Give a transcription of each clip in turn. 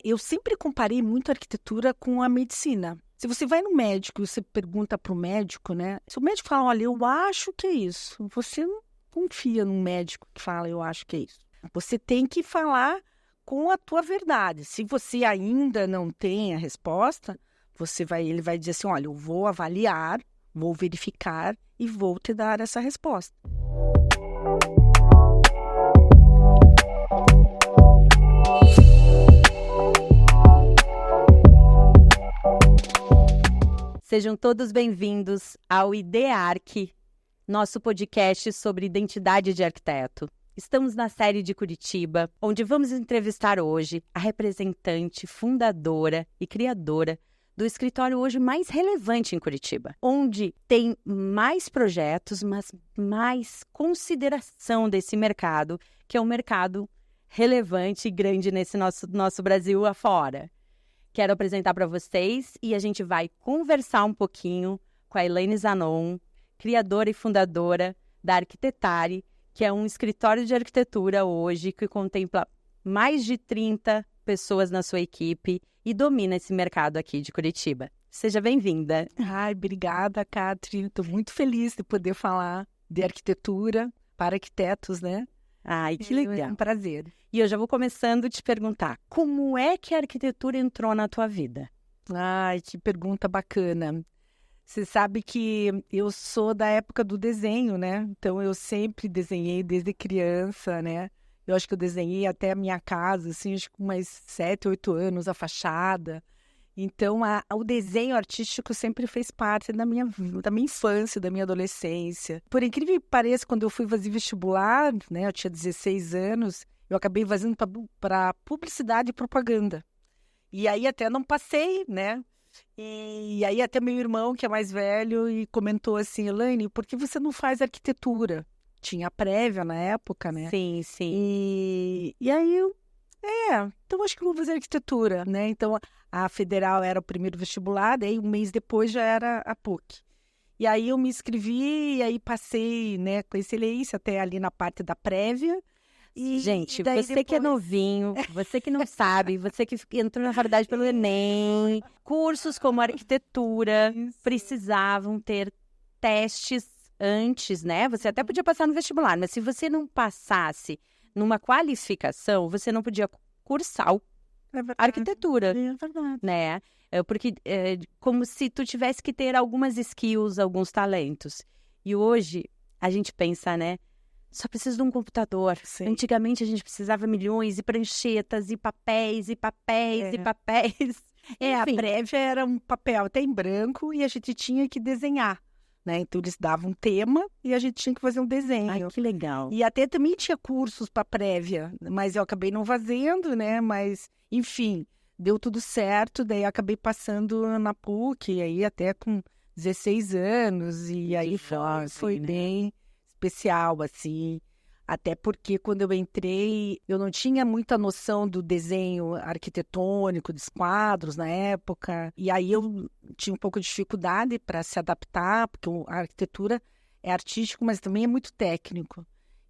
Eu sempre comparei muito a arquitetura com a medicina. Se você vai no médico e você pergunta para o médico, né? Se o médico fala, olha, eu acho que é isso. Você não confia num médico que fala, eu acho que é isso. Você tem que falar com a tua verdade. Se você ainda não tem a resposta, ele vai dizer assim, olha, eu vou avaliar, vou verificar e vou te dar essa resposta. Sejam todos bem-vindos ao IDEARC, nosso podcast sobre identidade de arquiteto. Estamos na série de Curitiba, onde vamos entrevistar hoje a representante, fundadora e criadora do escritório hoje mais relevante em Curitiba, onde tem mais projetos, mas mais consideração desse mercado, que é um mercado relevante e grande nesse nosso Brasil afora. Quero apresentar para vocês e a gente vai conversar um pouquinho com a Elaine Zanon, criadora e fundadora da Arquitetare, que é um escritório de arquitetura hoje que contempla mais de 30 pessoas na sua equipe e domina esse mercado aqui de Curitiba. Seja bem-vinda. Ai, obrigada, Catri. Estou muito feliz de poder falar de arquitetura para arquitetos, né? Ai, que legal. É um prazer. E eu já vou começando a te perguntar, como é que a arquitetura entrou na tua vida? Ai, que pergunta bacana. Você sabe que eu sou da época do desenho, né? Então, eu sempre desenhei desde criança, né? Eu acho que eu desenhei até a minha casa, assim, acho que com mais 7, 8 anos, a fachada. Então, o desenho artístico sempre fez parte da minha infância, da minha adolescência. Por incrível que pareça, quando eu fui fazer vestibular, né? Eu tinha 16 anos, eu acabei fazendo para publicidade e propaganda. E aí até não passei, né? E aí até meu irmão, que é mais velho, e comentou assim, Elaine, por que você não faz arquitetura? Tinha prévia na época, né? Sim, sim. E aí então acho que eu vou fazer arquitetura, né? Então a federal era o primeiro vestibular, daí um mês depois já era a PUC. E aí eu me inscrevi, e aí passei, né, com excelência até ali na parte da prévia. Gente, daí você que é novinho, você que não sabe, você que entrou na faculdade pelo Enem, cursos como arquitetura precisavam ter testes antes, né? Você até podia passar no vestibular, mas se você não passasse numa qualificação, você não podia cursar arquitetura, É verdade. né? Porque é como se tu tivesse que ter algumas skills, alguns talentos. E hoje a gente pensa, né? Só precisa de um computador. Sim. Antigamente a gente precisava milhões e pranchetas e papéis e papéis e papéis. A Enfim. prévia era um papel até em branco e a gente tinha que desenhar, né? Então eles davam um tema e a gente tinha que fazer um desenho. Ai, que legal. E até também tinha cursos para prévia, mas eu acabei não fazendo, né? Mas, enfim, deu tudo certo. Daí eu acabei passando na PUC, e aí até com 16 anos, e aí foi né? bem especial, assim. Até porque quando eu entrei, eu não tinha muita noção do desenho arquitetônico, dos quadros na época. E aí eu tinha um pouco de dificuldade para se adaptar, porque a arquitetura é artístico, mas também é muito técnico.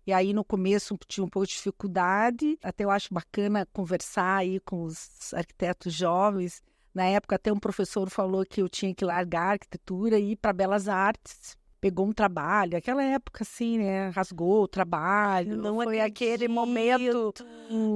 E aí no começo tinha um pouco de dificuldade. Até eu acho bacana conversar aí com os arquitetos jovens. Na época até um professor falou que eu tinha que largar a arquitetura e ir para Belas Artes. Pegou um trabalho, aquela época assim, né? Rasgou o trabalho. Não foi acredito. aquele momento.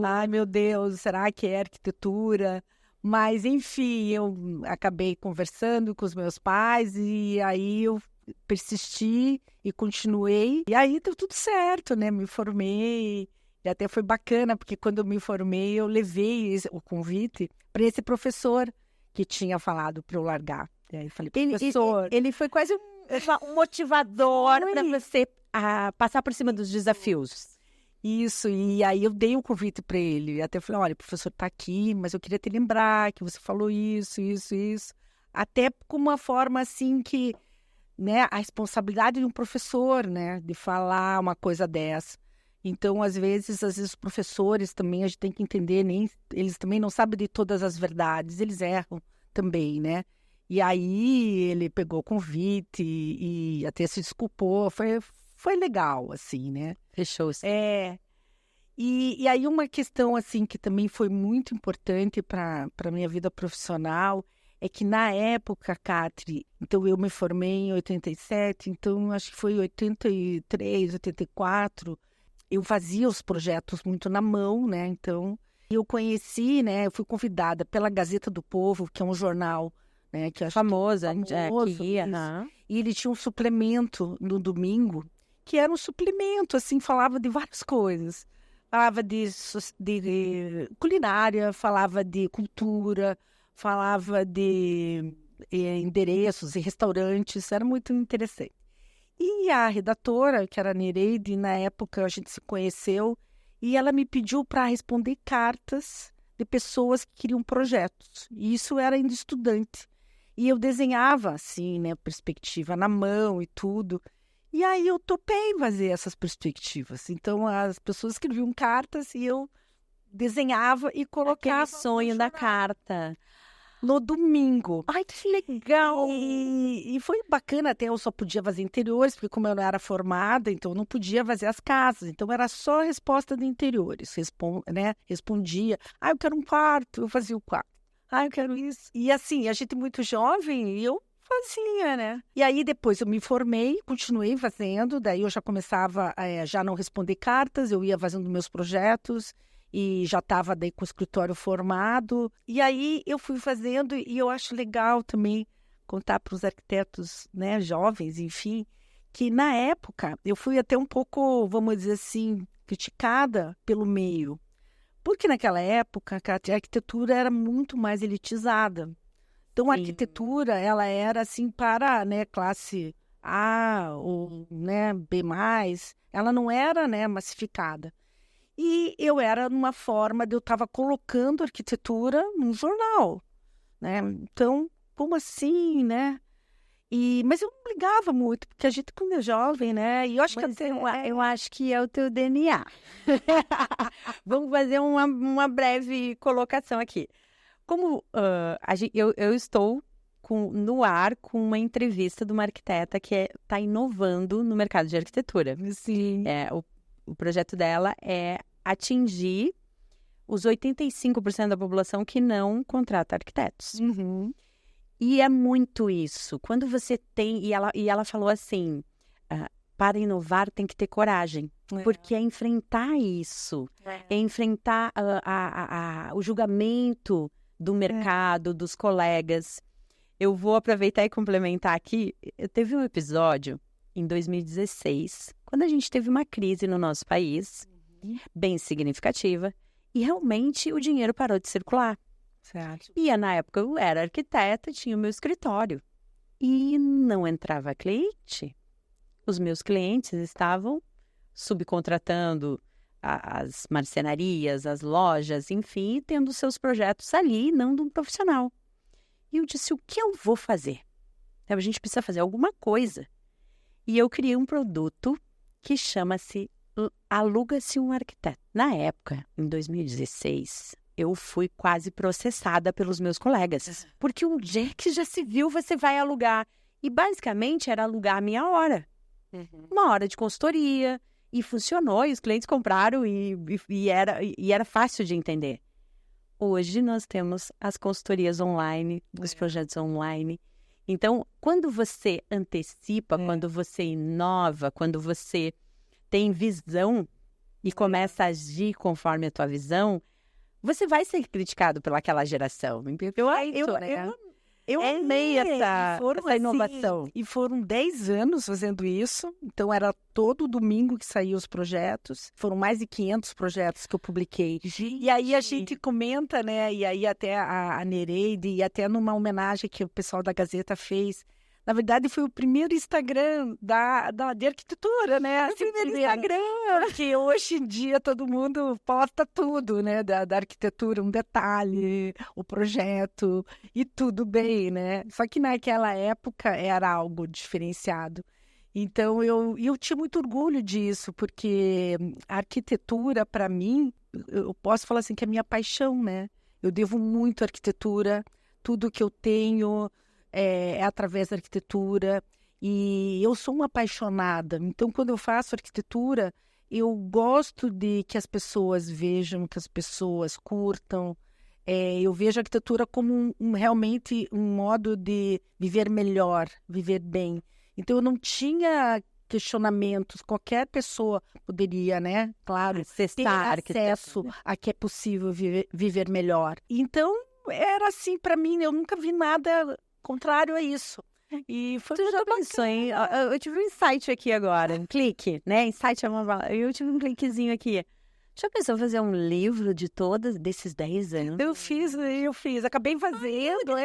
Ai, meu Deus, será que é arquitetura? Mas, enfim, eu acabei conversando com os meus pais e aí eu persisti e continuei. E aí deu tudo certo, né? Me formei. E até foi bacana, porque quando eu me formei, eu levei o convite para esse professor que tinha falado para eu largar. E aí eu falei, professor... Ele foi quase um motivador para você passar por cima dos desafios. Isso, e aí eu dei um convite para ele. Até falei, olha, o professor está aqui, mas eu queria te lembrar que você falou isso. Até com uma forma assim que, né, a responsabilidade de um professor, né, de falar uma coisa dessa. Então, às vezes os professores também, a gente tem que entender, eles também não sabem de todas as verdades, eles erram também, né? E aí ele pegou o convite e até se desculpou, foi legal, assim, né? Fechou. E aí uma questão assim que também foi muito importante para a minha vida profissional é que na época, Catri, então eu me formei em 87, então acho que foi 83, 84, eu fazia os projetos muito na mão, né? Então eu conheci, né? Eu fui convidada pela Gazeta do Povo, que é um jornal, né? Que eu acho Famosa, que é famoso, aqui, isso. E ele tinha um suplemento no domingo, que era um suplemento, assim, falava de várias coisas. Falava de culinária, falava de cultura, falava de endereços e restaurantes, era muito interessante. E a redatora, que era a Nereide, na época a gente se conheceu, e ela me pediu para responder cartas de pessoas que queriam projetos. E isso era ainda estudante. E eu desenhava, assim, né, perspectiva na mão e tudo. E aí eu topei fazer essas perspectivas. Então as pessoas escreviam cartas e eu desenhava e colocava aquele sonho da carta. no domingo. Ai, que legal! E foi bacana, até eu só podia fazer interiores, porque como eu não era formada, então eu não podia fazer as casas. Então era só resposta de interiores, né? Respondia, eu quero um quarto, eu fazia o quarto. Eu quero isso. E assim, a gente muito jovem, e eu fazia, né? E aí depois eu me formei, continuei fazendo, daí eu já começava a já não responder cartas, eu ia fazendo meus projetos e já estava daí com o escritório formado. E aí eu fui fazendo e eu acho legal também contar para os arquitetos, né, jovens, enfim, que na época eu fui até um pouco, vamos dizer assim, criticada pelo meio. Porque naquela época a arquitetura era muito mais elitizada. Então, a arquitetura, ela era assim para, né, classe A ou, né, B+, ela não era, né, massificada. E eu era numa forma de eu estava colocando arquitetura num jornal, né? Então, como assim, né? Mas eu não ligava muito, porque a gente quando é jovem, né? E eu acho que até eu acho que é o teu DNA. Vamos fazer uma breve colocação aqui. Como eu estou no ar com uma entrevista de uma arquiteta que está inovando no mercado de arquitetura. Sim. O projeto dela é atingir os 85% da população que não contrata arquitetos. Uhum. E é muito isso. Quando você tem... E ela falou assim, para inovar tem que ter coragem. Porque é enfrentar isso. É enfrentar o julgamento do mercado, dos colegas. Eu vou aproveitar e complementar aqui. Teve um episódio em 2016, quando a gente teve uma crise no nosso país, bem significativa, e realmente o dinheiro parou de circular. Certo. E na época eu era arquiteta, tinha o meu escritório. E não entrava cliente. Os meus clientes estavam subcontratando as marcenarias, as lojas, enfim, tendo seus projetos ali, não de um profissional. E eu disse, o que eu vou fazer? A gente precisa fazer alguma coisa. E eu criei um produto que chama-se Aluga-se um Arquiteto. Na época, em 2016, eu fui quase processada pelos meus colegas. Porque onde é que já se viu você vai alugar? E basicamente era alugar a minha hora. Uma hora de consultoria. E funcionou, e os clientes compraram e era fácil de entender. Hoje nós temos as consultorias online, os projetos online. Então, quando você antecipa, quando você inova, quando você tem visão e começa a agir conforme a tua visão, você vai ser criticado pelaquela geração. Eu amei essa inovação. E foram 10 anos fazendo isso. Então, era todo domingo que saíam os projetos. Foram mais de 500 projetos que eu publiquei. E aí a gente comenta, né? E aí até a Nereide, e até numa homenagem que o pessoal da Gazeta fez. Na verdade, foi o primeiro Instagram de arquitetura, né? O primeiro Instagram! Porque hoje em dia todo mundo posta tudo, né? Da arquitetura, um detalhe, o projeto, e tudo bem, né? Só que naquela época era algo diferenciado. Então, eu tinha muito orgulho disso, porque a arquitetura, para mim, eu posso falar assim que é minha paixão, né? Eu devo muito à arquitetura, tudo que eu tenho é através da arquitetura, e eu sou uma apaixonada. Então, quando eu faço arquitetura, eu gosto de que as pessoas vejam, que as pessoas curtam. Eu vejo a arquitetura como realmente um modo de viver melhor, viver bem. Então, eu não tinha questionamentos, qualquer pessoa poderia, né, claro, ter acesso a que é possível viver melhor. Então, era assim para mim, eu nunca vi nada contrário a isso. E foi Tu já pensou, hein? Eu tive um insight aqui agora, um clique, né? Insight é uma palavra. Eu tive um cliquezinho aqui. Já pensou fazer um livro de todos desses 10 anos? Eu fiz. Acabei fazendo.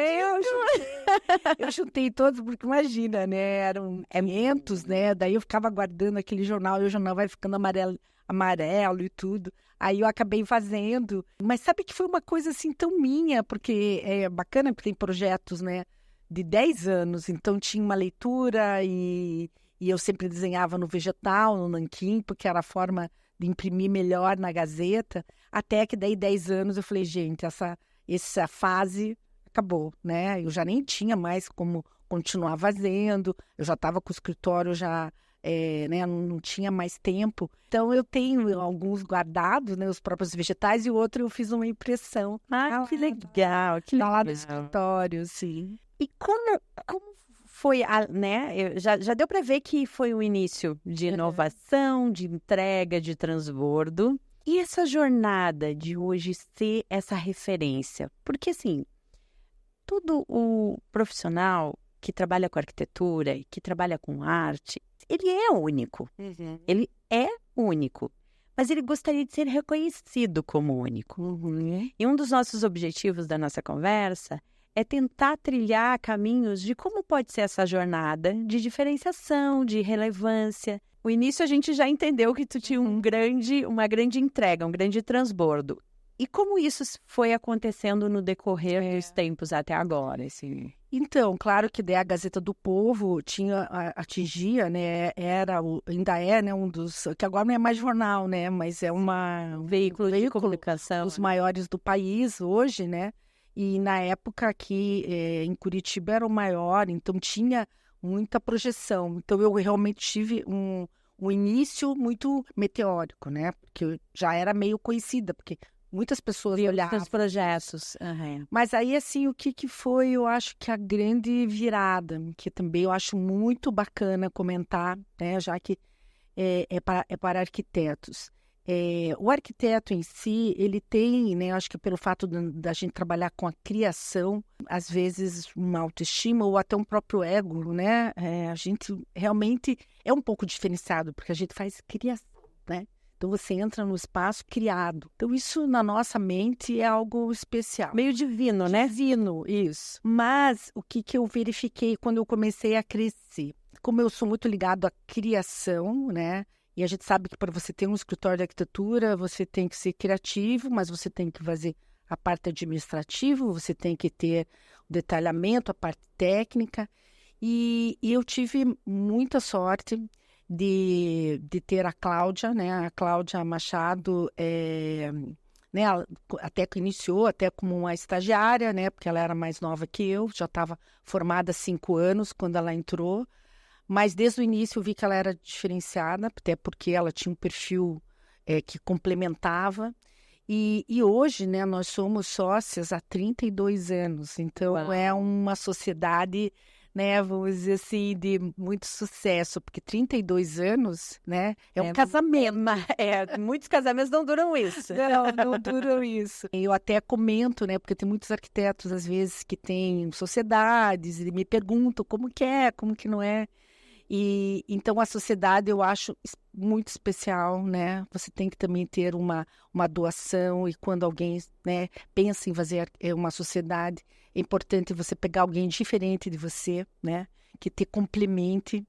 Eu juntei todos, porque imagina, né? Eram 500, né? Daí eu ficava guardando aquele jornal, e o jornal vai ficando amarelo e tudo. Aí eu acabei fazendo. Mas sabe que foi uma coisa assim tão minha, porque é bacana, porque tem projetos, né? De 10 anos. Então tinha uma leitura e eu sempre desenhava no vegetal, no nanquim, porque era a forma de imprimir melhor na Gazeta, até que daí 10 anos eu falei, gente, essa fase acabou, né? Eu já nem tinha mais como continuar fazendo, eu já estava com o escritório né? Não tinha mais tempo. Então eu tenho alguns guardados, né? Os próprios vegetais, e o outro eu fiz uma impressão. Que legal, que legal. Lá no escritório, sim. E como foi, né? Já deu para ver que foi um início de inovação, de entrega, de transbordo. E essa jornada de hoje ser essa referência? Porque, assim, todo o profissional que trabalha com arquitetura, que trabalha com arte, ele é único. Uhum. Ele é único. Mas ele gostaria de ser reconhecido como único. Uhum. E um dos nossos objetivos da nossa conversa é tentar trilhar caminhos de como pode ser essa jornada de diferenciação, de relevância. O início a gente já entendeu que tu tinha uma grande entrega, um grande transbordo. E como isso foi acontecendo no decorrer dos tempos até agora? Assim? Então, claro que daí a Gazeta do Povo atingia, né? Ainda é, né? Um dos que agora não é mais jornal, né? Mas é um veículo de comunicação dos maiores do país hoje, né? E na época aqui em Curitiba era o maior, então tinha muita projeção. Então eu realmente tive um início muito meteórico, né? Porque eu já era meio conhecida, porque muitas pessoas olhavam. Os projetos. Uhum. Mas aí, assim, o que foi, eu acho que a grande virada, que também eu acho muito bacana comentar, né? Já que é para arquitetos. O arquiteto em si, ele tem, né, acho que pelo fato da gente trabalhar com a criação, às vezes uma autoestima ou até um próprio ego, né? A gente realmente é um pouco diferenciado, porque a gente faz criação, né? Então você entra no espaço criado. Então isso na nossa mente é algo especial. Meio divino, né? Divino, isso. Mas o que eu verifiquei quando eu comecei a crescer? Como eu sou muito ligado à criação, né? E a gente sabe que para você ter um escritório de arquitetura, você tem que ser criativo, mas você tem que fazer a parte administrativa, você tem que ter o detalhamento, a parte técnica. E eu tive muita sorte de ter a Cláudia, né? A Cláudia Machado, né? Até que iniciou até como uma estagiária, né? Porque ela era mais nova que eu, já estava formada há 5 anos quando ela entrou. Mas desde o início eu vi que ela era diferenciada, até porque ela tinha um perfil que complementava. E hoje, né, nós somos sócias há 32 anos. Então, Uau. É uma sociedade, né, vamos dizer assim, de muito sucesso. Porque 32 anos, né, é um casamento. Muitos casamentos não duram isso. Não duram isso. Eu até comento, né, porque tem muitos arquitetos, às vezes, que têm sociedades e me perguntam como que não é. E então a sociedade eu acho muito especial, né? Você tem que também ter uma doação, e quando alguém, né, pensa em fazer uma sociedade, é importante você pegar alguém diferente de você, né? Que te complemente.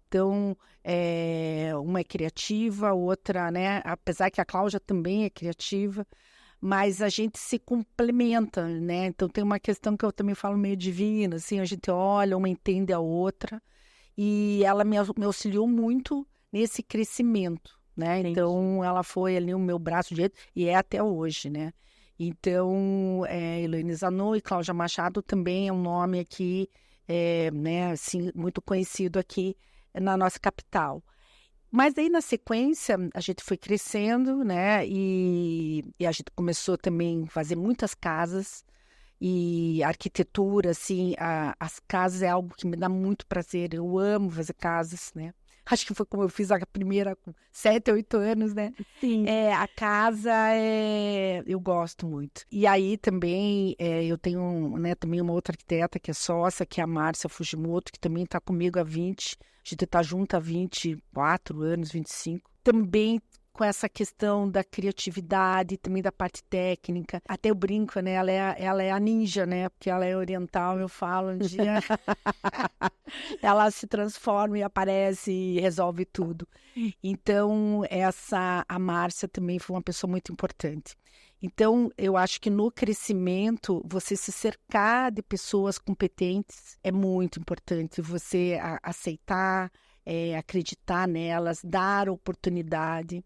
Então, uma é criativa, outra, né? Apesar que a Cláudia também é criativa, mas a gente se complementa, né? Então tem uma questão que eu também falo meio divina, assim, a gente olha, uma entende a outra. E ela me auxiliou muito nesse crescimento, né? Entendi. Então, ela foi ali o meu braço direito e é até hoje, né? Então, Elaine Zanon e Cláudia Machado também é um nome aqui, né, assim, muito conhecido aqui na nossa capital. Mas aí, na sequência, a gente foi crescendo, né? E a gente começou também a fazer muitas casas. E a arquitetura, assim, as casas é algo que me dá muito prazer. Eu amo fazer casas, né? Acho que foi como eu fiz a primeira com 7, 8 anos, né? Sim. A casa, eu gosto muito. E aí também, eu tenho, né, também uma outra arquiteta que é sócia, que é a Márcia Fujimoto, que também está comigo há 20. A gente está junto há 24 anos, 25. Também com essa questão da criatividade, também da parte técnica. Até eu brinco, né? Ela é a ninja, né? Porque ela é oriental, eu falo, um dia ela se transforma e aparece e resolve tudo. Então, a Márcia também foi uma pessoa muito importante. Então, eu acho que no crescimento, você se cercar de pessoas competentes é muito importante. Você aceitar, acreditar nelas, dar oportunidade.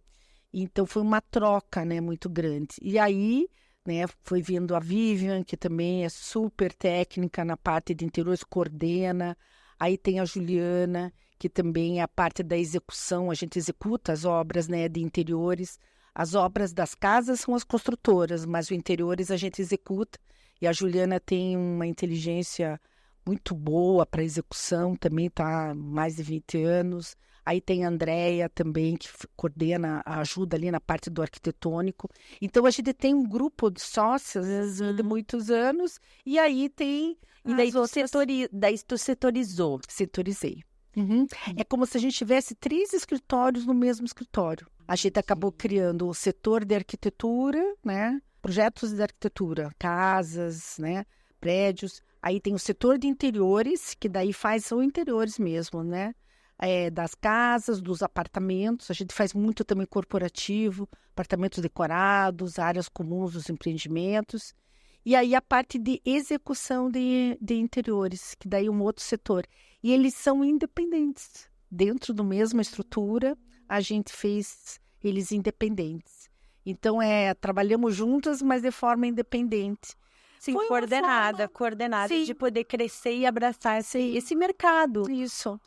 Então, foi uma troca, né, muito grande. E aí, né, foi vindo a Vivian, que também é super técnica na parte de interiores, coordena. Aí tem a Juliana, que também é a parte da execução. A gente executa as obras, né, de interiores. As obras das casas são as construtoras, mas os interiores a gente executa. E a Juliana tem uma inteligência muito boa para execução, também está há mais de 20 anos. Aí tem a Andréia também, que coordena, ajuda ali na parte do arquitetônico. Então, a gente tem um grupo de sócias de muitos anos, e aí tem... E daí tu setorizou. Setorizei. Uhum. É como se a gente tivesse 3 escritórios no mesmo escritório. A gente acabou criando o setor de arquitetura, né? Projetos de arquitetura, casas, né? Prédios. Aí tem o setor de interiores, que daí são interiores mesmo, né? Das casas, dos apartamentos. A gente faz muito também corporativo, apartamentos decorados, áreas comuns dos empreendimentos. E aí a parte de execução de interiores, que daí é um outro setor. E eles são independentes. Dentro da mesma estrutura, a gente fez eles independentes. Então, trabalhamos juntas, mas de forma independente. Sim, coordenada Sim. De poder crescer e abraçar esse mercado. Isso.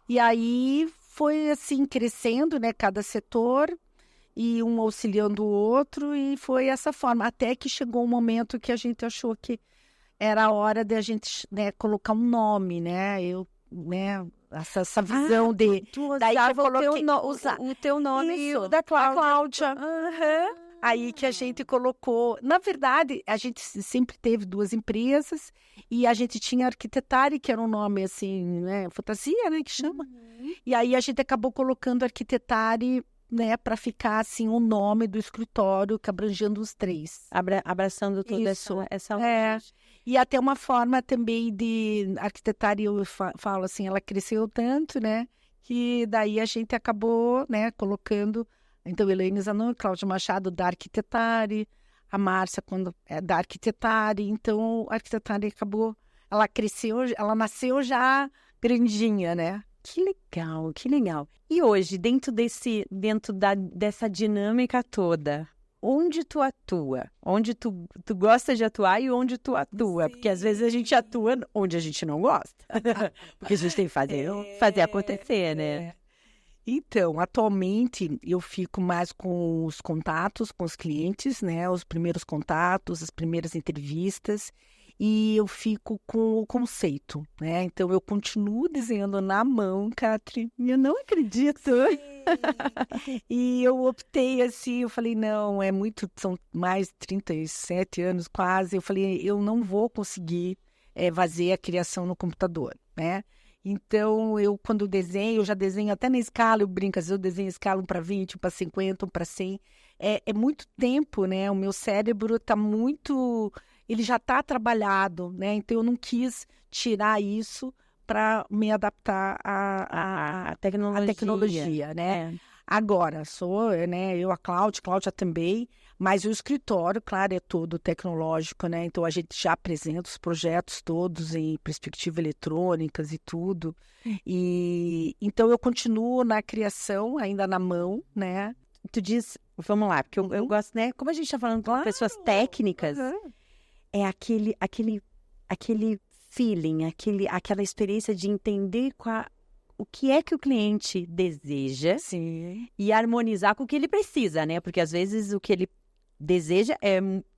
E aí foi assim, crescendo, né, cada setor, e um auxiliando o outro, e foi essa forma. Até que chegou um momento que a gente achou que era a hora de a gente, né, colocar um nome, né? Essa visão de... Daí eu coloquei o teu nome e o da Cláudia. Uhum. Aí que a gente colocou... Na verdade, a gente sempre teve 2 empresas e a gente tinha Arquitetare, que era um nome assim, né? Fantasia, né? Que chama. Uhum. E aí a gente acabou colocando Arquitetare, né? Para ficar assim o nome do escritório, que abrangendo os 3. Abraçando toda essa E até uma forma também de Arquitetare, eu falo assim, ela cresceu tanto, né? Que daí a gente acabou, né? Colocando... Então, Elaine Zanon, Cláudia Machado, da Arquitetare, a Márcia, quando é da Arquitetare. Então, a Arquitetare acabou, ela cresceu, ela nasceu já grandinha, né? Que legal, que legal. E hoje, dentro dessa dinâmica toda, onde tu atua? Onde tu gosta de atuar e onde tu atua? Sim. Porque às vezes a gente atua onde a gente não gosta. Porque a gente tem que fazer acontecer, né? Então, atualmente, eu fico mais com os contatos, com os clientes, né? Os primeiros contatos, as primeiras entrevistas. E eu fico com o conceito, né? Então, eu continuo desenhando na mão, Catri. Eu não acredito. E eu optei assim, eu falei, não, são mais de 37 anos quase. Eu falei, eu não vou conseguir fazer a criação no computador, né? Então, eu quando desenho, eu já desenho até na escala, eu brinco, às vezes eu desenho escala 1 para 20, 1 para 50, 1 para 100. É muito tempo, né? O meu cérebro está muito... Ele já está trabalhado, né? Então, eu não quis tirar para me adaptar à tecnologia, né? Agora, sou, né? Eu, a Cláudia também, mas o escritório, claro, é todo tecnológico, né? Então, a gente já apresenta os projetos todos em perspectiva eletrônicas e tudo. E então, eu continuo na criação, ainda na mão, né? Tu diz, vamos lá, porque eu gosto, né? Como a gente está falando com pessoas técnicas, é aquele feeling, aquela experiência de entender o que é que o cliente deseja Sim. e harmonizar com o que ele precisa, né? Porque às vezes o que ele deseja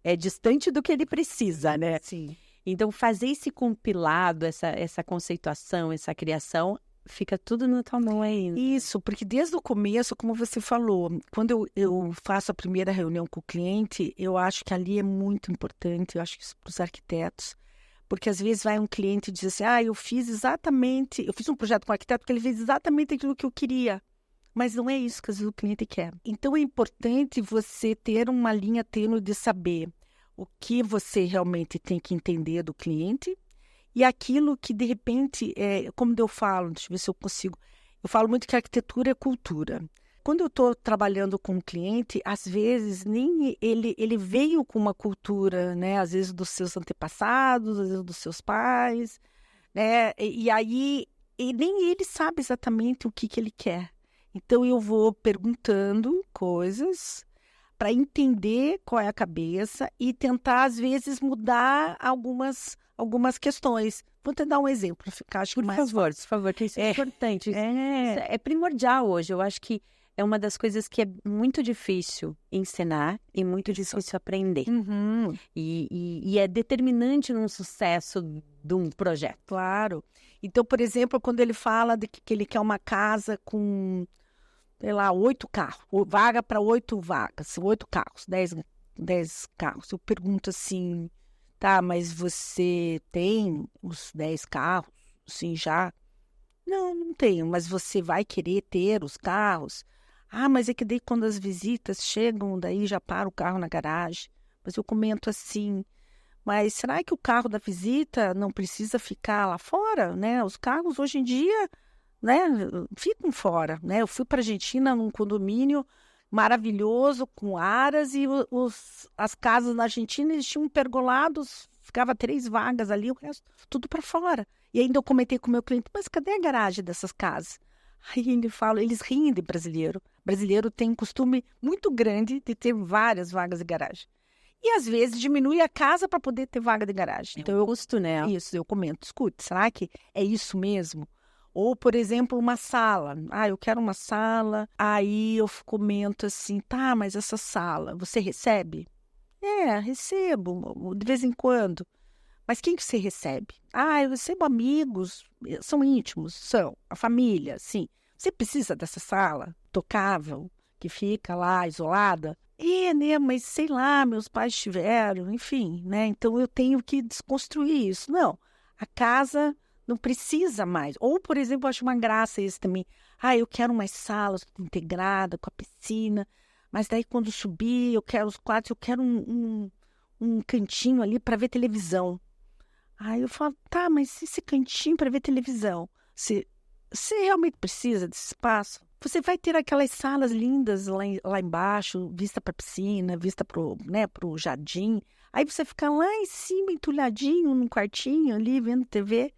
é distante do que ele precisa, né? Sim. Então, fazer esse compilado, essa conceituação, essa criação, fica tudo na tua mão ainda. Isso, porque desde o começo, como você falou, quando eu faço a primeira reunião com o cliente, eu acho que ali é muito importante, eu acho que isso para os arquitetos, porque às vezes vai um cliente e diz assim, eu fiz um projeto com o arquiteto porque ele fez exatamente aquilo que eu queria, mas não é isso que às vezes o cliente quer. Então é importante você ter uma linha tênue de saber o que você realmente tem que entender do cliente e aquilo que, de repente, como eu falo, deixa eu ver se eu consigo, eu falo muito que a arquitetura é cultura. Quando eu estou trabalhando com um cliente, às vezes nem ele veio com uma cultura, né? Às vezes dos seus antepassados, às vezes dos seus pais, né? E aí nem ele sabe exatamente o que ele quer. Então eu vou perguntando coisas para entender qual é a cabeça e tentar, às vezes, mudar algumas questões. Vou te dar um exemplo para ficar, acho que mais Por favor, que isso é importante. Isso é primordial hoje. Eu acho que é uma das coisas que é muito difícil ensinar e muito difícil aprender. Uhum. E é determinante no sucesso de um projeto. Claro. Então, por exemplo, quando ele fala de que ele quer uma casa com, sei lá, 8 carros, vaga para 8 vagas, 8 carros, 10 carros. Eu pergunto assim, tá, mas você tem os 10 carros, sim, já? Não, não tenho, mas você vai querer ter os carros? Mas é que daí quando as visitas chegam, daí já para o carro na garagem. Mas eu comento assim, mas será que o carro da visita não precisa ficar lá fora, né? Os carros hoje em dia, né, ficam fora, né? Eu fui para a Argentina num condomínio maravilhoso, com aras, e as casas na Argentina, eles tinham pergolados, ficava 3 vagas ali, o resto tudo para fora. E ainda eu comentei com o meu cliente, mas cadê a garagem dessas casas? Aí ele fala, eles riem de brasileiro. Brasileiro tem um costume muito grande de ter várias vagas de garagem. E às vezes diminui a casa para poder ter vaga de garagem. Então eu custo, né? Isso, eu comento, escute, será que é isso mesmo? Ou, por exemplo, uma sala. Eu quero uma sala. Aí eu comento assim, tá, mas essa sala, você recebe? Recebo, de vez em quando. Mas quem que você recebe? Eu recebo amigos, são íntimos, são, a família, sim. Você precisa dessa sala tocável, que fica lá isolada? Né, mas sei lá, meus pais tiveram, enfim, né? Então eu tenho que desconstruir isso. Não, a casa não precisa mais. Ou, por exemplo, eu acho uma graça esse também. Eu quero umas salas integradas com a piscina, mas daí quando subir, eu quero os quartos, eu quero um cantinho ali para ver televisão. Aí eu falo, tá, mas esse cantinho para ver televisão, você realmente precisa desse espaço? Você vai ter aquelas salas lindas lá embaixo, vista para a piscina, vista pro jardim. Aí você fica lá em cima, entulhadinho, num quartinho ali, vendo TV.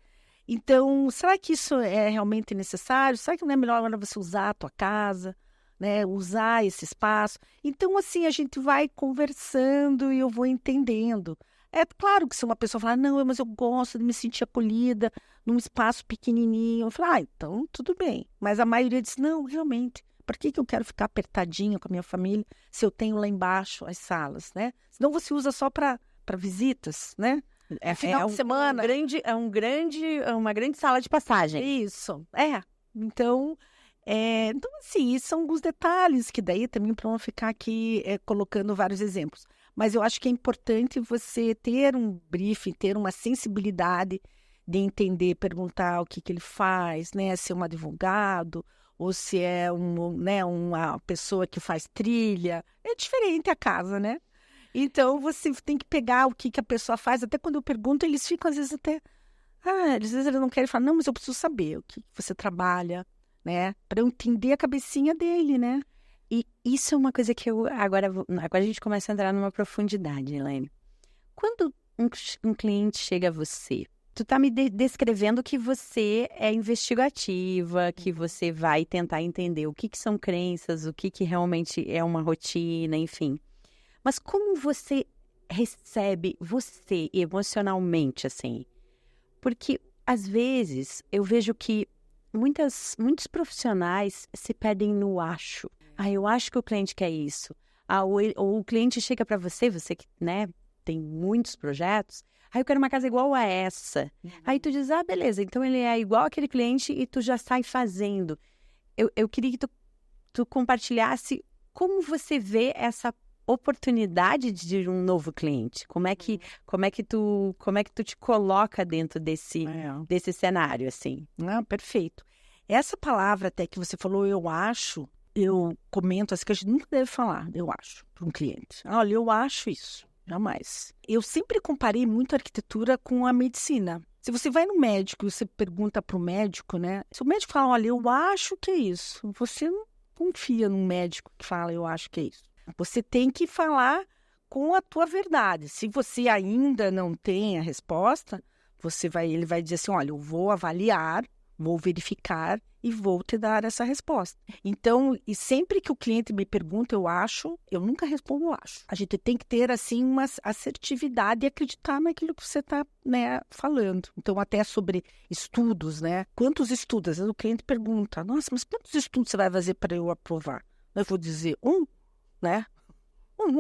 Então, será que isso é realmente necessário? Será que não é melhor agora você usar a tua casa, né? Usar esse espaço? Então, assim, a gente vai conversando e eu vou entendendo. É claro que se uma pessoa falar, não, mas eu gosto de me sentir acolhida num espaço pequenininho, eu falo, então tudo bem. Mas a maioria diz, não, realmente, por que eu quero ficar apertadinha com a minha família se eu tenho lá embaixo as salas, né? Senão você usa só para visitas, né? Final de semana. É uma grande sala de passagem. Isso, Então, assim, são alguns detalhes que daí também para não ficar aqui colocando vários exemplos. Mas eu acho que é importante você ter um briefing, ter uma sensibilidade de entender, perguntar o que ele faz, né? Se é um advogado ou se é uma pessoa que faz trilha. É diferente a casa, né? Então, você tem que pegar o que a pessoa faz. Até quando eu pergunto, eles ficam, às vezes, até... às vezes eles não querem falar, não, mas eu preciso saber o que você trabalha, né? Para eu entender a cabecinha dele, né? E isso é uma coisa que agora a gente começa a entrar numa profundidade, Elaine. Quando um cliente chega a você, tu tá me descrevendo que você é investigativa, que você vai tentar entender o que são crenças, o que realmente é uma rotina, enfim. Mas como você recebe você emocionalmente, assim? Porque, às vezes, eu vejo que muitos profissionais se perdem no acho. Eu acho que o cliente quer isso. Ou o cliente chega para você que, né, tem muitos projetos, eu quero uma casa igual a essa. Aí tu diz, beleza, então ele é igual aquele cliente e tu já sai fazendo. Eu queria que tu compartilhasse como você vê essa oportunidade de um novo cliente. Como é que tu te coloca dentro desse cenário, assim? Perfeito. Essa palavra até que você falou, eu acho, eu comento assim que a gente nunca deve falar, eu acho, para um cliente. Olha, eu acho isso. Jamais. Eu sempre comparei muito a arquitetura com a medicina. Se você vai no médico e você pergunta para o médico, né? Se o médico fala, olha, eu acho que é isso. Você não confia num médico que fala, eu acho que é isso. Você tem que falar com a tua verdade. Se você ainda não tem a resposta, ele vai dizer assim, olha, eu vou avaliar, vou verificar e vou te dar essa resposta. Então, e sempre que o cliente me pergunta, eu acho, eu nunca respondo, eu acho. A gente tem que ter, assim, uma assertividade e acreditar naquilo que você está, né, falando. Então, até sobre estudos, né? Quantos estudos? O cliente pergunta, nossa, mas quantos estudos você vai fazer para eu aprovar? Eu vou dizer, né?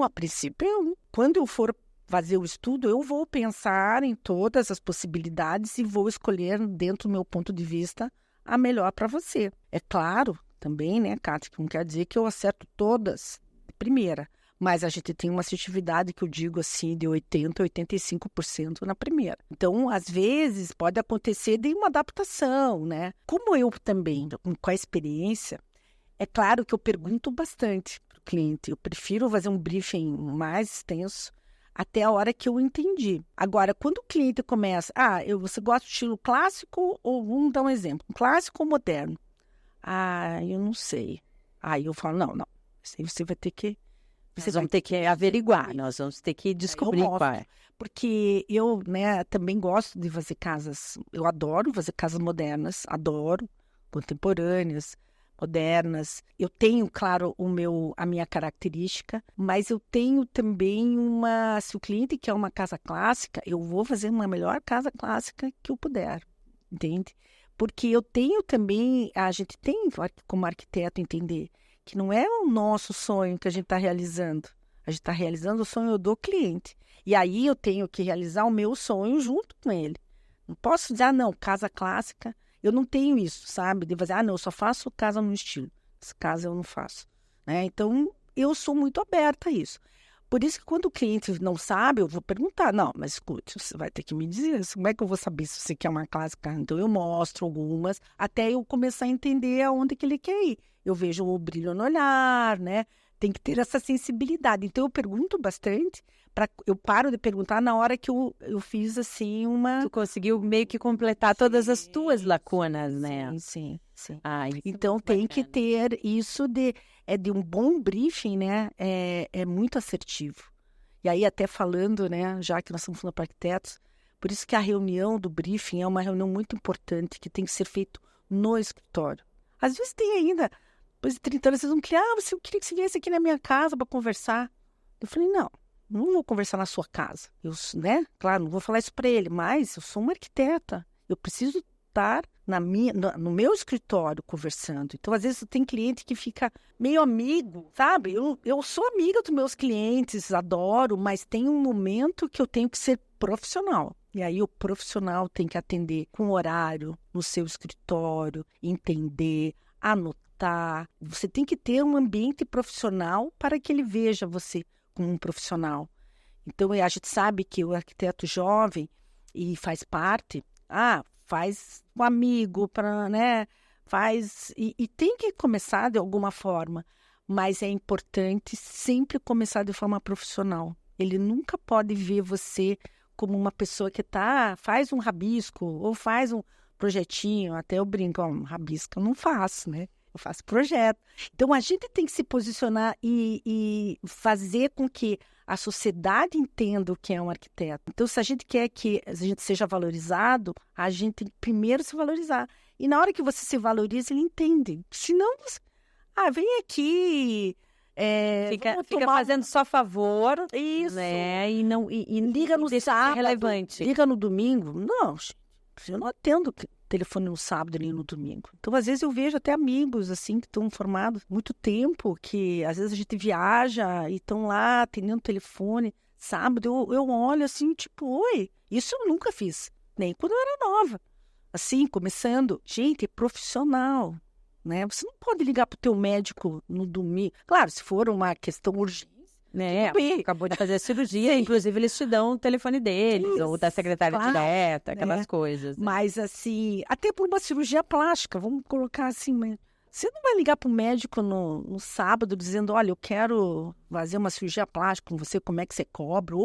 A princípio, quando eu for fazer o estudo, eu vou pensar em todas as possibilidades e vou escolher, dentro do meu ponto de vista, a melhor para você. É claro, também, né, Kátia, que não quer dizer que eu acerto todas de primeira, mas a gente tem uma assertividade que eu digo assim, de 80%, 85% na primeira. Então, às vezes, pode acontecer de uma adaptação, né? Como eu também, com a experiência, é claro que eu pergunto bastante para o cliente. Eu prefiro fazer um briefing mais extenso até a hora que eu entendi. Agora, quando o cliente começa, você gosta do estilo clássico ou, vamos dar um exemplo, clássico ou moderno? Eu não sei. Aí eu falo, não, isso aí você vai ter que... Nós vamos ter que averiguar, nós vamos ter que descobrir qual é. Porque eu, né, também gosto de fazer casas, eu adoro fazer casas modernas, adoro, contemporâneas, modernas. Eu tenho, claro, a minha característica, mas eu tenho também se o cliente quer uma casa clássica, eu vou fazer uma melhor casa clássica que eu puder, entende? Porque eu tenho também, a gente tem como arquiteto entender que não é o nosso sonho que a gente está realizando, a gente está realizando o sonho do cliente. E aí eu tenho que realizar o meu sonho junto com ele. Não posso dizer, não, casa clássica. Eu não tenho isso, sabe? De fazer, não, eu só faço casa no estilo. Essa casa eu não faço, né? Então, eu sou muito aberta a isso. Por isso que quando o cliente não sabe, eu vou perguntar, não, mas escute, você vai ter que me dizer, como é que eu vou saber se você quer uma clássica? Então, eu mostro algumas, até eu começar a entender aonde que ele quer ir. Eu vejo o brilho no olhar, né? Tem que ter essa sensibilidade. Então, eu pergunto bastante, eu paro de perguntar na hora que eu fiz, assim, Tu conseguiu meio que completar todas as tuas lacunas, né? Sim. Então, tem que ter isso de um bom briefing, né? É muito assertivo. E aí, até falando, né? Já que nós estamos falando para arquitetos, por isso que a reunião do briefing é uma reunião muito importante, que tem que ser feito no escritório. Às vezes tem ainda, depois de 30 anos, vocês vão criar, eu queria que você viesse aqui na minha casa para conversar. Eu falei, não vou conversar na sua casa. Né? Claro, não vou falar isso para ele, mas eu sou uma arquiteta. Eu preciso estar no meu escritório conversando. Então, às vezes, tem cliente que fica meio amigo, sabe? Eu sou amiga dos meus clientes, adoro, mas tem um momento que eu tenho que ser profissional. E aí, o profissional tem que atender com horário no seu escritório, entender, anotar. Você tem que ter um ambiente profissional para que ele veja você como um profissional. Então, a gente sabe que o arquiteto jovem e faz parte, faz um amigo, né? E tem que começar de alguma forma, mas é importante sempre começar de forma profissional. Ele nunca pode ver você como uma pessoa que faz um rabisco ou faz um projetinho, até eu brinco, rabisco eu não faço, né? Eu faço projeto. Então, a gente tem que se posicionar e fazer com que a sociedade entenda o que é um arquiteto. Então, se a gente quer que a gente seja valorizado, a gente tem que primeiro se valorizar. E na hora que você se valoriza, ele entende. Senão, vem aqui... Fica fazendo só favor. Isso. Né? E liga no sábado. Relevante. Liga no domingo. Não, eu não atendo telefone no sábado e no domingo. Então, às vezes, eu vejo até amigos, assim, que estão formados há muito tempo, que às vezes a gente viaja e estão lá atendendo o telefone. Sábado, eu olho assim, tipo, oi, isso eu nunca fiz, nem quando eu era nova. Assim, começando, gente, é profissional, né? Você não pode ligar para o teu médico no domingo. Claro, se for uma questão urgente, né? Acabou de fazer a cirurgia, inclusive eles te dão o telefone deles, ou da secretária direta, aquelas coisas. Né? Mas assim, até por uma cirurgia plástica, vamos colocar assim, mas você não vai ligar para o médico no sábado dizendo, olha, eu quero fazer uma cirurgia plástica com você, como é que você cobra?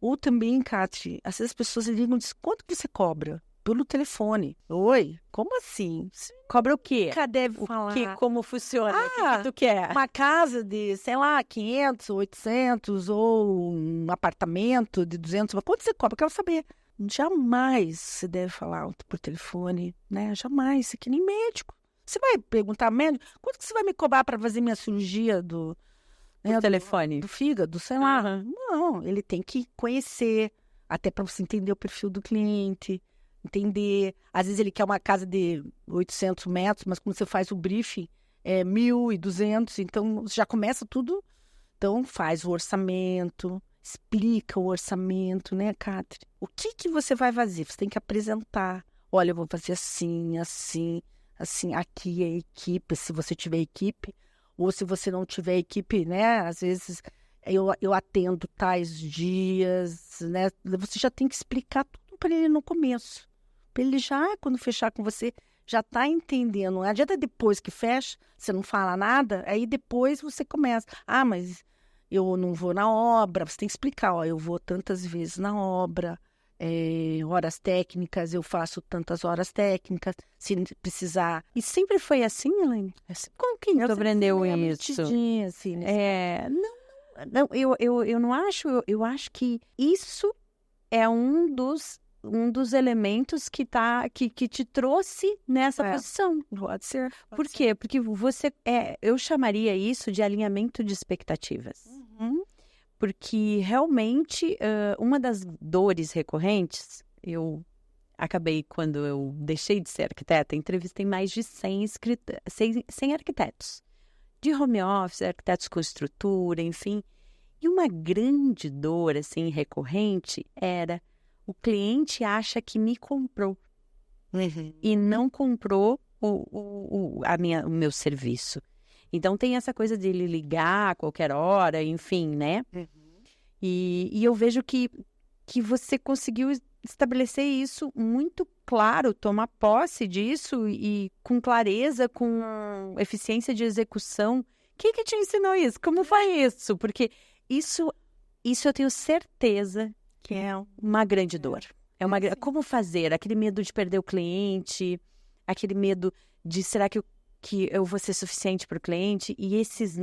Ou também, Catri, às vezes as pessoas ligam e dizem, quanto que você cobra? Pelo telefone. Oi? Como assim? Você cobra o quê? Nunca deve falar. Como funciona? O que tu quer? Uma casa de, sei lá, 500, 800, ou um apartamento de 200. Mas quanto você cobra? Eu quero saber. Jamais você deve falar por telefone, né? Jamais. Você que nem médico. Você vai perguntar ao médico, quanto que você vai me cobrar para fazer minha cirurgia do telefone? Do fígado, sei lá. Não, ele tem que conhecer, até para você entender o perfil do cliente. Entender, às vezes ele quer uma casa de 800 metros, mas quando você faz o briefing, é 1.200, então já começa tudo. Então faz o orçamento, explica o orçamento, né, Catri? O que você vai fazer? Você tem que apresentar. Olha, eu vou fazer assim, assim, assim, aqui é a equipe, se você tiver equipe, ou se você não tiver equipe, né, às vezes eu atendo tais dias, né, você já tem que explicar tudo para ele no começo. Ele já, quando fechar com você, já está entendendo. Não adianta depois que fecha, você não fala nada, aí depois você começa. Ah, mas eu não vou na obra. Você tem que explicar, ó, eu vou tantas vezes na obra, horas técnicas, eu faço tantas horas técnicas, se precisar. E sempre foi assim, Elaine? Como que tu aprendeu isso? Assim, não, eu não acho, eu acho que isso é um dos elementos que te trouxe nessa posição. Pode ser. Por quê? Porque você eu chamaria isso de alinhamento de expectativas. Porque realmente uma das dores recorrentes, eu acabei, quando eu deixei de ser arquiteta, entrevistei mais de 100 arquitetos. De home office, arquitetos com estrutura, enfim. E uma grande dor, assim, recorrente era: o cliente acha que me comprou e não comprou o meu serviço. Então, tem essa coisa de ele ligar a qualquer hora, enfim, né? E eu vejo que você conseguiu estabelecer isso muito claro, tomar posse disso e com clareza, com eficiência de execução. Quem que te ensinou isso? Como foi isso? Porque isso eu tenho certeza que é uma grande dor. Como fazer? Aquele medo de perder o cliente, aquele medo de será que eu vou ser suficiente para o cliente? E esses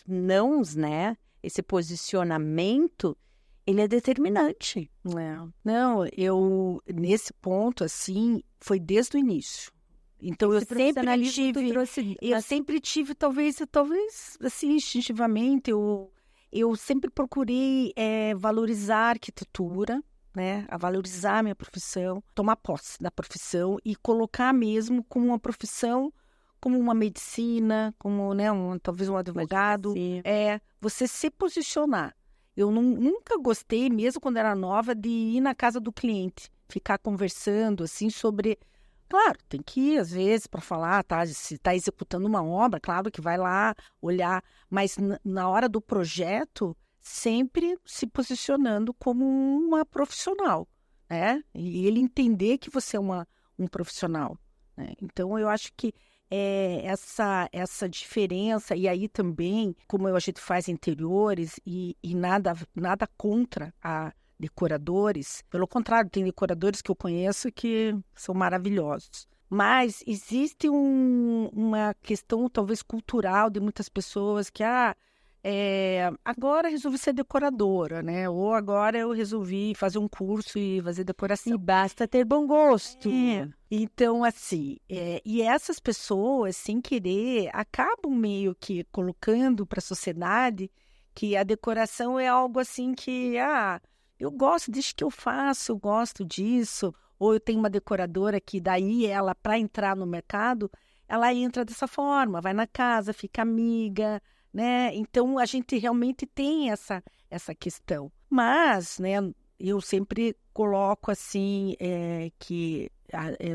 nãos, né? Esse posicionamento, ele é determinante. Não, nesse ponto, assim, foi desde o início. Então, eu sempre tive, talvez, assim, instintivamente, eu sempre procurei valorizar a arquitetura, né? A valorizar a minha profissão, tomar posse da profissão e colocar mesmo como uma profissão, como uma medicina, como, né, talvez um advogado. Você se posicionar. Eu nunca gostei, mesmo quando era nova, de ir na casa do cliente, ficar conversando, assim, sobre... Claro, tem que ir, às vezes, para falar, tá? Se está executando uma obra, claro que vai lá olhar, mas na hora do projeto, sempre se posicionando como uma profissional, né? E ele entender que você é um profissional, né? Então, eu acho que essa diferença, e aí também, como a gente faz interiores, e nada contra a decoradores, pelo contrário, tem decoradores que eu conheço que são maravilhosos. Mas existe uma questão talvez cultural de muitas pessoas que agora eu resolvi ser decoradora, né? Ou agora eu resolvi fazer um curso e fazer decoração. E basta ter bom gosto. Então, assim, e essas pessoas, sem querer, acabam meio que colocando para a sociedade que a decoração é algo assim que, eu gosto, desde que eu faço, eu gosto disso. Ou eu tenho uma decoradora que daí ela, para entrar no mercado, ela entra dessa forma, vai na casa, fica amiga, né? Então, a gente realmente tem essa questão. Mas, né, eu sempre coloco assim,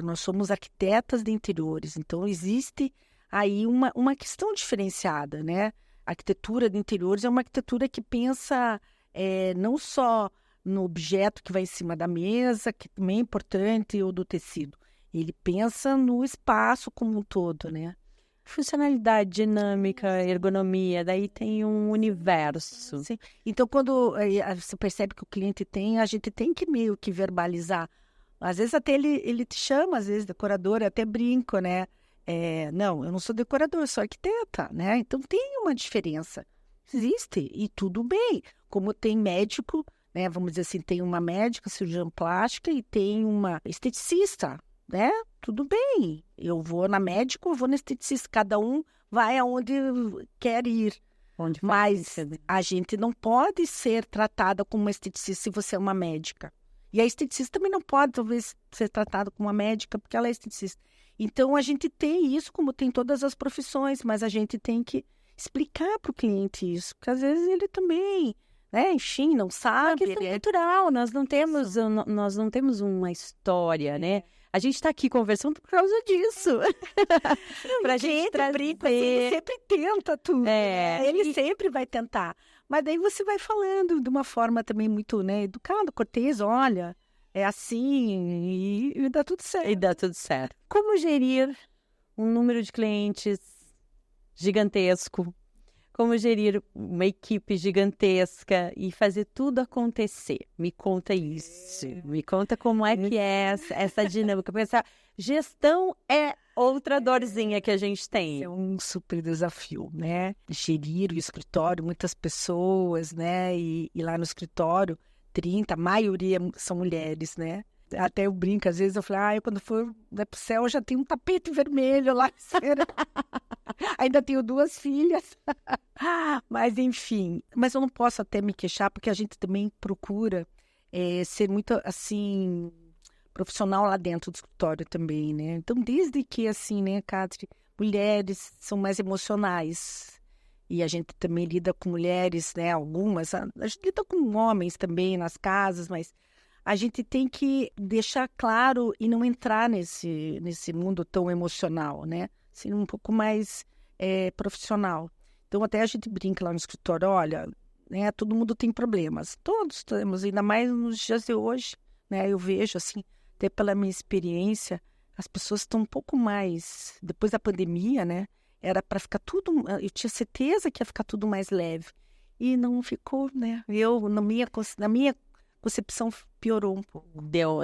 nós somos arquitetas de interiores, então existe aí uma questão diferenciada, né? A arquitetura de interiores é uma arquitetura que pensa não só no objeto que vai em cima da mesa, que também é importante, ou do tecido. Ele pensa no espaço como um todo, né? Funcionalidade, dinâmica, ergonomia, daí tem um universo. Sim. Então, quando você percebe que o cliente tem, a gente tem que meio que verbalizar. Às vezes até ele te chama, às vezes, decorador, eu até brinco, né? Não, eu não sou decorador, eu sou arquiteta, né? Então, tem uma diferença. Existe, e tudo bem. Como tem médico, né? Vamos dizer assim, tem uma médica, cirurgiã plástica, e tem uma esteticista, né? Tudo bem. Eu vou na médica, eu vou na esteticista. Cada um vai aonde quer ir. Mas a gente não pode ser tratada como uma esteticista se você é uma médica. E a esteticista também não pode, talvez, ser tratada como uma médica porque ela é esteticista. Então, a gente tem isso, como tem todas as profissões, mas a gente tem que explicar para o cliente isso. Porque, às vezes, ele também, né, enfim, não sabe. É uma questão cultural, nós não temos uma história, né? A gente está aqui conversando por causa disso. Para a gente trazer... sempre tenta tudo. Né? Ele sempre vai tentar. Mas daí você vai falando de uma forma também muito, né, educada, cortês, olha, é assim e dá tudo certo. E dá tudo certo. Como gerir um número de clientes gigantesco? Como gerir uma equipe gigantesca e fazer tudo acontecer? Me conta isso. Me conta como é que é essa dinâmica. Porque essa gestão é outra dorzinha que a gente tem. É um super desafio, né? Gerir o escritório, muitas pessoas, né? E lá no escritório, a maioria são mulheres, né? Até eu brinco, às vezes eu falo, quando for pro céu, eu já tenho um tapete vermelho lá. Ainda tenho 2 filhas. Mas, enfim. Mas eu não posso até me queixar, porque a gente também procura ser muito, assim, profissional lá dentro do escritório também, né? Então, desde que, assim, né, Catri, mulheres são mais emocionais. E a gente também lida com mulheres, né? Algumas. A gente lida com homens também nas casas, mas... a gente tem que deixar claro e não entrar nesse mundo tão emocional, né? Ser um pouco mais profissional. Então, até a gente brinca lá no escritório, olha, né, todo mundo tem problemas. Todos temos, ainda mais nos dias de hoje, né? Eu vejo, assim, até pela minha experiência, as pessoas estão um pouco mais... Depois da pandemia, né? Era para ficar tudo... Eu tinha certeza que ia ficar tudo mais leve. E não ficou, né? Na minha concepção piorou um pouco.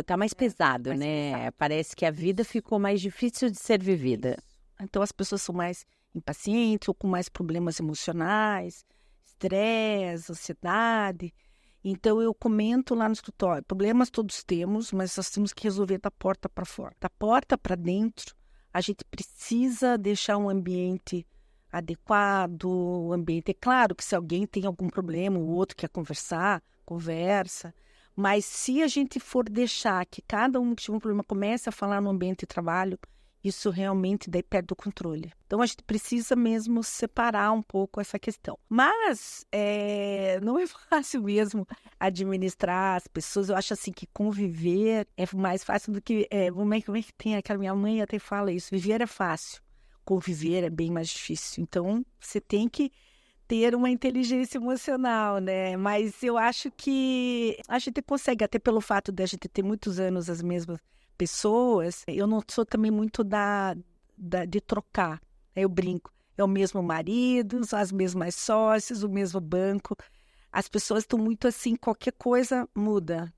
Tá mais pesado, né? Pesado. Parece que a vida ficou mais difícil de ser vivida. Então, as pessoas são mais impacientes ou com mais problemas emocionais, estresse, ansiedade. Então, eu comento lá no escritório, problemas todos temos, mas nós temos que resolver da porta para fora. Da porta para dentro, a gente precisa deixar um ambiente adequado, o ambiente... É claro que se alguém tem algum problema, o outro quer conversar, conversa. Mas se a gente for deixar que cada um que tiver um problema comece a falar no ambiente de trabalho, isso realmente daí perde o controle. Então, a gente precisa mesmo separar um pouco essa questão. Mas não é fácil mesmo administrar as pessoas. Eu acho assim que conviver é mais fácil do que... como é que tem aquela... Minha mãe até fala isso. Viver é fácil. Conviver é bem mais difícil. Então, você tem que ter uma inteligência emocional, né? Mas eu acho que a gente consegue, até pelo fato de a gente ter muitos anos as mesmas pessoas. Eu não sou também muito de trocar. Eu brinco. É o mesmo marido, são as mesmas sócias, o mesmo banco. As pessoas estão muito assim, qualquer coisa muda.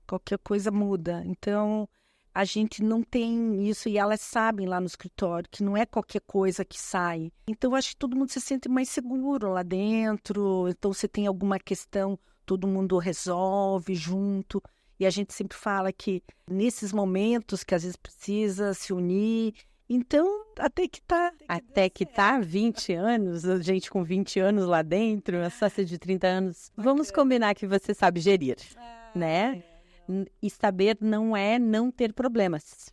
Então, a gente não tem isso e elas sabem lá no escritório que não é qualquer coisa que sai. Então, acho que todo mundo se sente mais seguro lá dentro. Então, se tem alguma questão, todo mundo resolve junto. E a gente sempre fala que nesses momentos que às vezes precisa se unir. Então, até que tá 20 anos, a gente com 20 anos lá dentro, a sócia de 30 anos. Vamos combinar que você sabe gerir. né? E saber não é não ter problemas,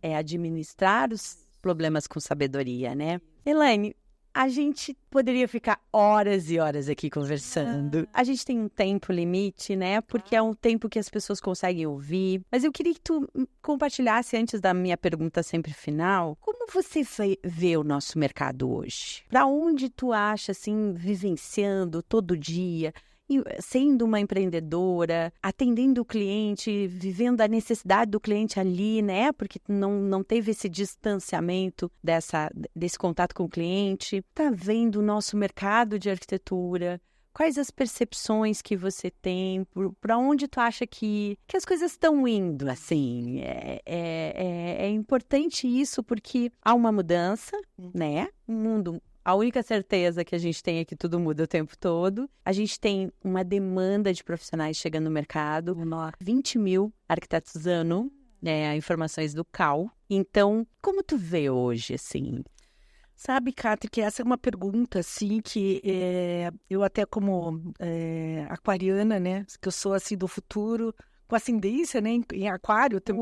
é administrar os problemas com sabedoria, né? Elaine, a gente poderia ficar horas e horas aqui conversando. A gente tem um tempo limite, né? Porque é um tempo que as pessoas conseguem ouvir. Mas eu queria que tu compartilhasse, antes da minha pergunta sempre final, como você vê o nosso mercado hoje? Para onde tu acha, assim, vivenciando todo dia, sendo uma empreendedora, atendendo o cliente, vivendo a necessidade do cliente ali, né? Porque não teve esse distanciamento desse contato com o cliente. Tá vendo o nosso mercado de arquitetura? Quais as percepções que você tem? Para onde tu acha que as coisas estão indo, assim? É importante isso porque há uma mudança, né? Um mundo... A única certeza que a gente tem é que tudo muda o tempo todo. A gente tem uma demanda de profissionais chegando no mercado. 20 mil arquitetos ano, né, informações do CAL. Então, como tu vê hoje, assim? Sabe, Cátia, que essa é uma pergunta, assim, que eu até como aquariana, né, que eu sou, assim, do futuro, com ascendência, né, em aquário, tem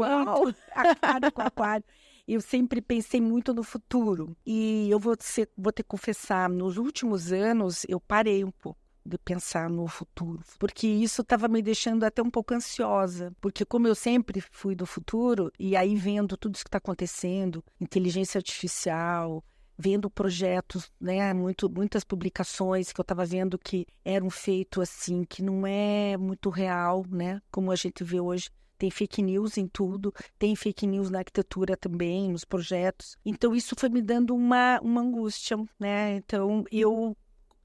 aquário com aquário. Eu sempre pensei muito no futuro. E eu vou ter que confessar, nos últimos anos, eu parei um pouco de pensar no futuro. Porque isso estava me deixando até um pouco ansiosa. Porque como eu sempre fui do futuro, e aí vendo tudo isso que está acontecendo, inteligência artificial, vendo projetos, né, muitas publicações que eu estava vendo que eram feitos assim, que não é muito real, né, como a gente vê hoje. Tem fake news em tudo, tem fake news na arquitetura também, nos projetos. Então, isso foi me dando uma angústia, né? Então, eu,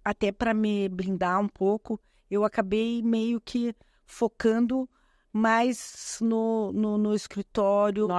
até para me blindar um pouco, eu acabei meio que focando mais no escritório. No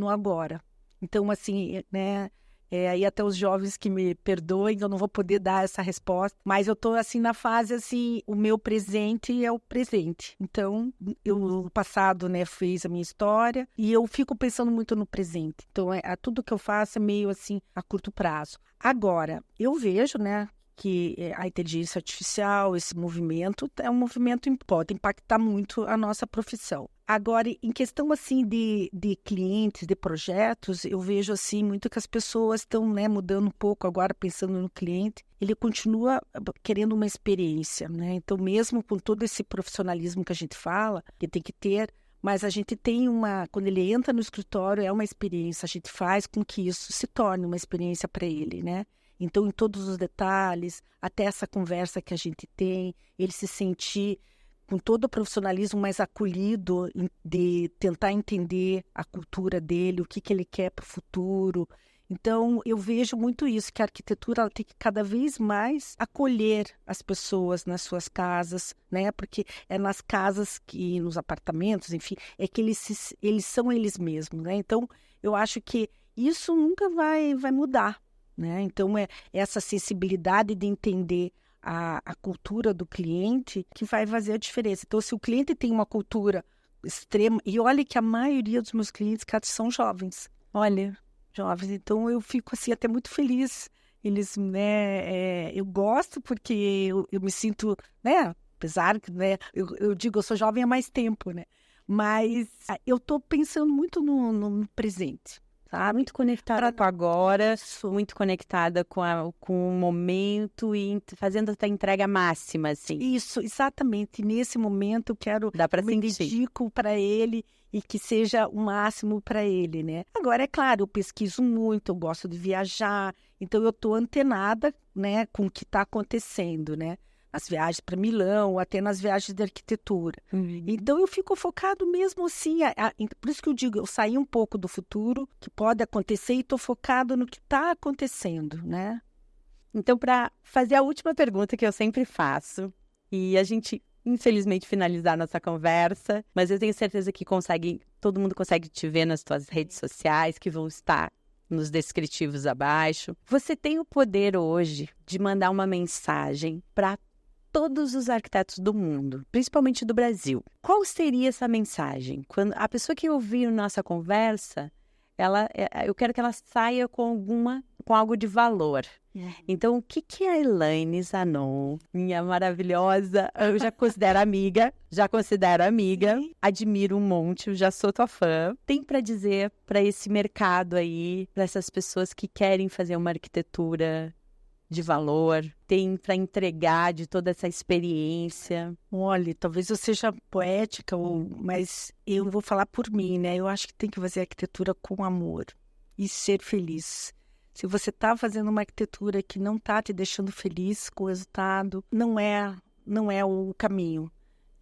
agora. Então, assim, né? Aí até os jovens que me perdoem, eu não vou poder dar essa resposta, mas eu tô assim na fase assim, o meu presente é o presente. Então, eu no passado, né, fiz a minha história e eu fico pensando muito no presente. Então, tudo que eu faço é meio assim a curto prazo. Agora, eu vejo, né, que a inteligência artificial, esse movimento, é um movimento que pode impactar muito a nossa profissão. Agora, em questão assim de clientes, de projetos, eu vejo assim muito que as pessoas estão, né, mudando um pouco agora, pensando no cliente. Ele continua querendo uma experiência, né? Então, mesmo com todo esse profissionalismo que a gente fala, que tem que ter, mas a gente tem quando ele entra no escritório, é uma experiência, a gente faz com que isso se torne uma experiência para ele, né? Então, em todos os detalhes, até essa conversa que a gente tem, ele se sentir com todo o profissionalismo mais acolhido, de tentar entender a cultura dele, o que ele quer para o futuro. Então, eu vejo muito isso, que a arquitetura ela tem que cada vez mais acolher as pessoas nas suas casas, né? Porque é nas casas, nos apartamentos, enfim, é que eles são eles mesmos, né? Então, eu acho que isso nunca vai mudar. Né? Então, é essa sensibilidade de entender a cultura do cliente que vai fazer a diferença. Então, se o cliente tem uma cultura extrema... E olha que a maioria dos meus clientes, são jovens. Olha, jovens. Então, eu fico assim até muito feliz. Eles, né... eu gosto porque eu me sinto... né? Apesar que, né? Eu digo, eu sou jovem há mais tempo, né? Mas eu estou pensando muito no presente. Tá muito conectada com agora, muito conectada com o momento e fazendo essa entrega máxima, assim. Isso, exatamente. Nesse momento eu quero me dedico para ele e que seja o máximo para ele, né? Agora, é claro, eu pesquiso muito, eu gosto de viajar, então eu estou antenada, né, com o que está acontecendo, né? Nas viagens para Milão, até nas viagens de arquitetura. Então, eu fico focado mesmo assim, por isso que eu digo, eu saí um pouco do futuro, que pode acontecer, e estou focado no que está acontecendo, né? Então, para fazer a última pergunta que eu sempre faço, e a gente, infelizmente, finalizar nossa conversa, mas eu tenho certeza que todo mundo consegue te ver nas tuas redes sociais, que vão estar nos descritivos abaixo. Você tem o poder hoje de mandar uma mensagem para todos os arquitetos do mundo, principalmente do Brasil. Qual seria essa mensagem? Quando a pessoa que ouvir nossa conversa, eu quero que ela saia com algo de valor. Então, o que a Elaine Zanon, minha maravilhosa, eu já considero amiga, admiro um monte, eu já sou tua fã, tem para dizer para esse mercado aí, para essas pessoas que querem fazer uma arquitetura de valor, tem para entregar de toda essa experiência? Olha, talvez eu seja poética, mas eu vou falar por mim, né? Eu acho que tem que fazer arquitetura com amor e ser feliz. Se você está fazendo uma arquitetura que não está te deixando feliz com o resultado, não é o caminho.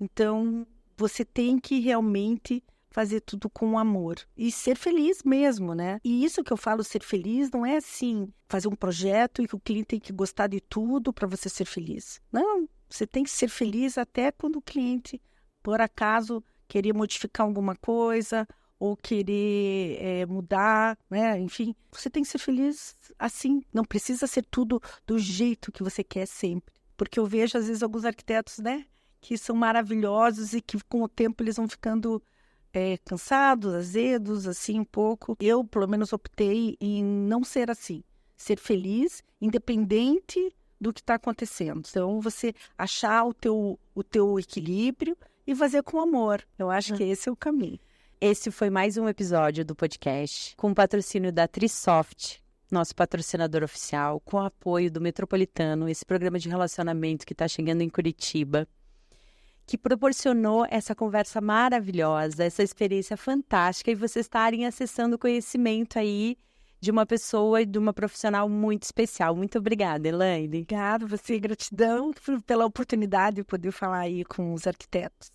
Então, você tem que realmente fazer tudo com amor e ser feliz mesmo, né? E isso que eu falo, ser feliz, não é assim, fazer um projeto e que o cliente tem que gostar de tudo para você ser feliz. Não, você tem que ser feliz até quando o cliente, por acaso, querer modificar alguma coisa ou querer mudar, né? Enfim, você tem que ser feliz assim. Não precisa ser tudo do jeito que você quer sempre. Porque eu vejo, às vezes, alguns arquitetos, né? Que são maravilhosos e que, com o tempo, eles vão ficando cansados, azedos, assim, um pouco. Eu, pelo menos, optei em não ser assim. Ser feliz, independente do que está acontecendo. Então, você achar o teu equilíbrio e fazer com amor. Eu acho que esse é o caminho. Esse foi mais um episódio do podcast com o patrocínio da Trisoft, nosso patrocinador oficial, com o apoio do Metropolitano, esse programa de relacionamento que está chegando em Curitiba, que proporcionou essa conversa maravilhosa, essa experiência fantástica e vocês estarem acessando o conhecimento aí de uma pessoa e de uma profissional muito especial. Muito obrigada, Elaine. Obrigada, você, gratidão pela oportunidade de poder falar aí com os arquitetos.